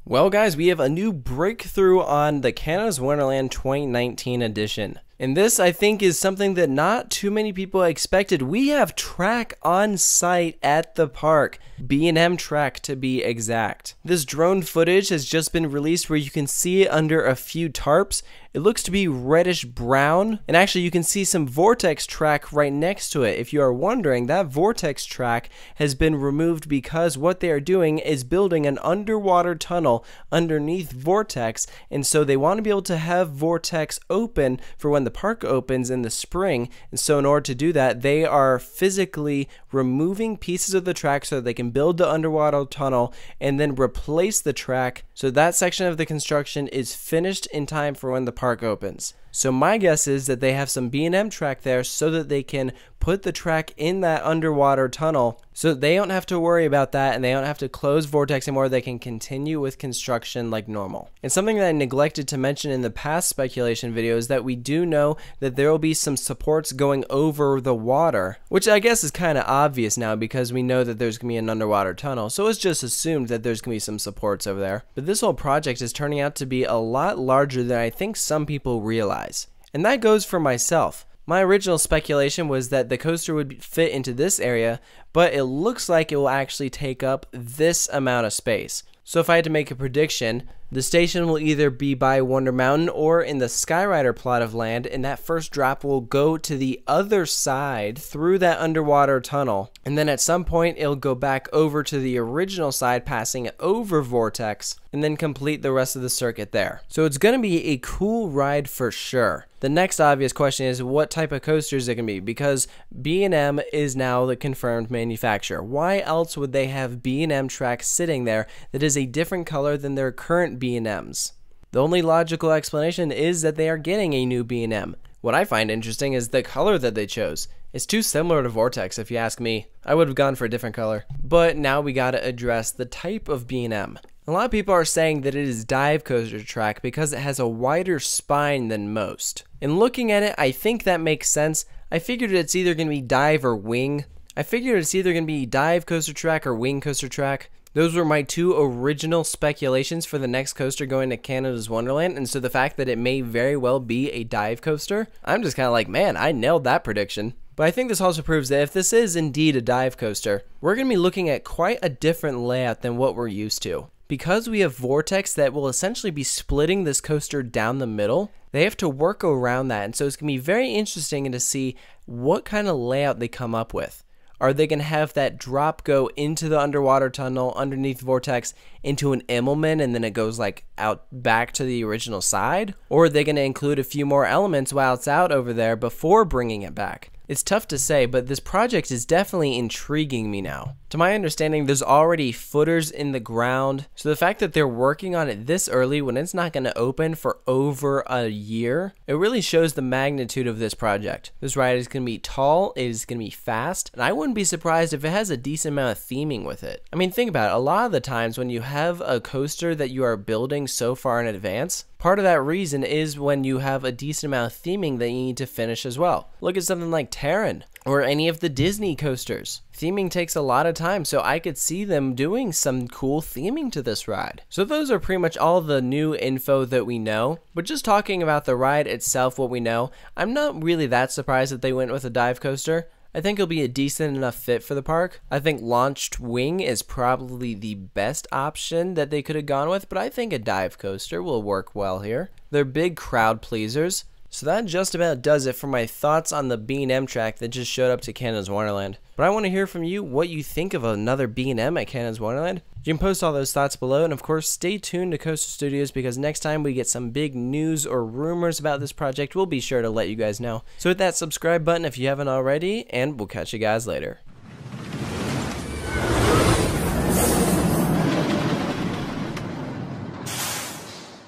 Well guys, we have a new breakthrough on the Canada's Wonderland 2019 edition. And this, I think, is something that not too many people expected. We have track on site at the park. B&M track to be exact. This drone footage has just been released where you can see it under a few tarps. It looks to be reddish brown, and actually you can see some vortex track right next to it. If you are wondering, that vortex track has been removed because what they are doing is building an underwater tunnel underneath vortex, and so they want to be able to have vortex open for when the park opens in the spring. And so in order to do that, they are physically removing pieces of the track so that they can build the underwater tunnel and then replace the track so that section of the construction is finished in time for when the park opens. So my guess is that they have some B&M track there so that they can put the track in that underwater tunnel so that they don't have to worry about that and they don't have to close vortex anymore. They can continue with construction like normal. And something that I neglected to mention in the past speculation video is that we do know that there will be some supports going over the water, which I guess is kind of obvious now because we know that there's going to be an underwater tunnel. So it's just assumed that there's going to be some supports over there. But this whole project is turning out to be a lot larger than I think some people realize. And that goes for myself. My original speculation was that the coaster would fit into this area, but it looks like it will actually take up this amount of space. So if I had to make a prediction, the station will either be by Wonder Mountain or in the Skyrider plot of land, and that first drop will go to the other side through that underwater tunnel, and then at some point it'll go back over to the original side, passing over Vortex, and then complete the rest of the circuit there. So it's going to be a cool ride for sure. The next obvious question is what type of coaster is it going to be, because B&M is now the confirmed manufacturer. Why else would they have B&M track sitting there that is a different color than their current B&Ms? The only logical explanation is that they are getting a new B&M. What I find interesting is the color that they chose. It's too similar to Vortex if you ask me. I would have gone for a different color. But now we gotta address the type of B&M. A lot of people are saying that it is dive coaster track because it has a wider spine than most. And looking at it, I think that makes sense. I figured it's either going to be dive or wing. I figured it's either going to be dive coaster track or wing coaster track. Those were my two original speculations for the next coaster going to Canada's Wonderland, and so the fact that it may very well be a dive coaster, I'm just kind of like, man, I nailed that prediction. But I think this also proves that if this is indeed a dive coaster, we're going to be looking at quite a different layout than what we're used to. Because we have Vortex that will essentially be splitting this coaster down the middle, they have to work around that, and so it's going to be very interesting to see what kind of layout they come up with. Are they going to have that drop go into the underwater tunnel underneath Vortex into an Immelman and then it goes like out back to the original side? Or are they going to include a few more elements while it's out over there before bringing it back? It's tough to say, but this project is definitely intriguing me now. To my understanding, there's already footers in the ground, so the fact that they're working on it this early when it's not going to open for over a year, it really shows the magnitude of this project. This ride is going to be tall, it is going to be fast, and I wouldn't be surprised if it has a decent amount of theming with it. I mean, think about it. A lot of the times when you have a coaster that you are building so far in advance, part of that reason is when you have a decent amount of theming that you need to finish as well. Look at something like Terran or any of the Disney coasters. Theming takes a lot of time, so I could see them doing some cool theming to this ride. So those are pretty much all the new info that we know. But just talking about the ride itself, what we know, I'm not really that surprised that they went with a dive coaster. I think it'll be a decent enough fit for the park. I think launched wing is probably the best option that they could have gone with, but I think a dive coaster will work well here. They're big crowd pleasers. So that just about does it for my thoughts on the B&M track that just showed up to Canada's Wonderland. But I want to hear from you what you think of another B&M at Canada's Wonderland. You can post all those thoughts below, and of course stay tuned to Coaster Studios because next time we get some big news or rumors about this project, we'll be sure to let you guys know. So hit that subscribe button if you haven't already, and we'll catch you guys later.